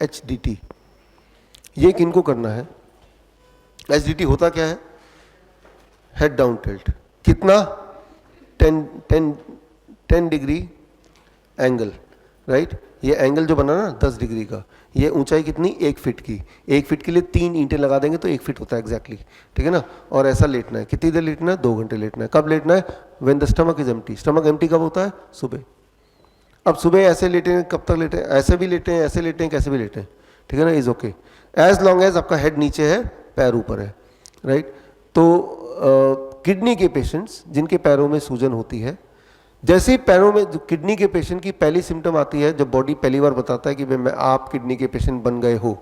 HDT। ये किनको करना है? HDT होता क्या है? Head down tilt. कितना? 10 डिग्री एंगल, राइट। ये एंगल जो बना ना 10 डिग्री का, ये ऊंचाई कितनी? 1 फीट की। 1 फीट के लिए 3 ईंटें लगा देंगे तो 1 फीट होता है एग्जैक्टली, ठीक है ना। और ऐसा लेटना है। कितनी देर लेटना है? 2 घंटे लेटना है। कब लेटना है? When the stomach is empty. Stomach empty कब होता है? सुबह। अब सुबह ऐसे लेटे, कब तक लेटे? ऐसे भी लेटे हैं, ऐसे लेटे हैं, कैसे भी लेटे हैं, ठीक है ना। Is okay as long as आपका हेड नीचे है, पैर ऊपर है, राइट। तो किडनी के पेशेंट्स जिनके पैरों में सूजन होती है, जैसे ही पैरों में, जो किडनी के पेशेंट की पहली सिम्टम आती है जब बॉडी पहली बार बताता है कि भाई मैं, आप किडनी के पेशेंट बन गए हो,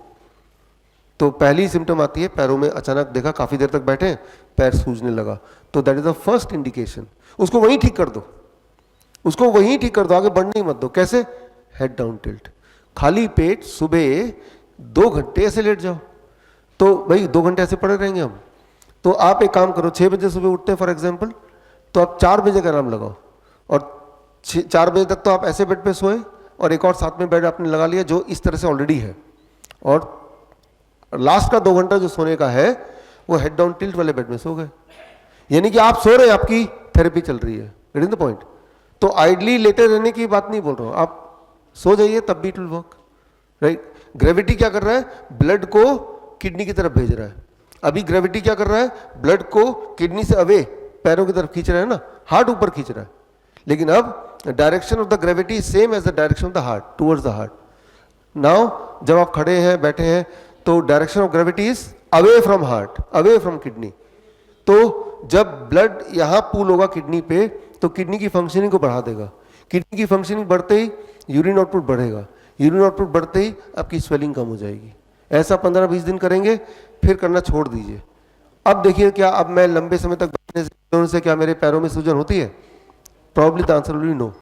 तो पहली सिम्टम आती है पैरों में, अचानक देखा काफी देर तक बैठे हैं, पैर सूजने लगा, तो that is the first indication. उसको वहीं ठीक कर दो, उसको वहीं ठीक कर दो, आगे बढ़ने ही मत दो। कैसे? Head down tilt. खाली पेट सुबह 2 घंटे ऐसे लेट जाओ, तो भाई 2 घंटे ऐसे पड़े रहेंगे हम। तो आप एक काम करो, 6 बजे सुबह उठते हैं फॉर एग्जांपल, तो आप 4 बजे का अलार्म लगाओ, और 4 बजे तक तो आप ऐसे बेड पे सोए, और एक और साथ में बेड आपने लगा लिया जो इस तरह से ऑलरेडी है, और लास्ट का 2 घंटा जो सोने का है वो हेड डाउन टिल्ट वाले बेड में सो गए। यानी कि आप सो रहे हैं, आपकी थेरेपी चल रही है। Getting the point? तो आइडली लेटे रहने की बात नहीं बोल रहा हूं, आप सो जाइए तब भी it will work, right. Gravity क्या कर रहा है? ब्लड को किडनी की तरफ भेज रहा है। अभी ग्रेविटी क्या कर रहा है? ब्लड को किडनी से अवे पैरों की तरफ खींच रहा है ना, हार्ट ऊपर खींच रहा है। लेकिन अब direction of the gravity same as the direction of the heart, towards the heart. Now जब आप खड़े हैं, बैठे हैं, तो direction of gravity is away from heart, away from kidney. तो जब ब्लड यहां पूल होगा किडनी पे, तो किडनी की फंक्शनिंग को बढ़ा देगा। किडनी की फंक्शनिंग बढ़ते ही यूरिन आउटपुट बढ़ेगा, यूरिन आउटपुट बढ़ते ही आपकी स्वेलिंग कम हो जाएगी। ऐसा 15-20 दिन करेंगे, फिर करना छोड़ दीजिए। अब देखिए, क्या अब मैं लंबे समय तक बैठने से क्या मेरे पैरों में सूजन होती है? Probably the answer will be no.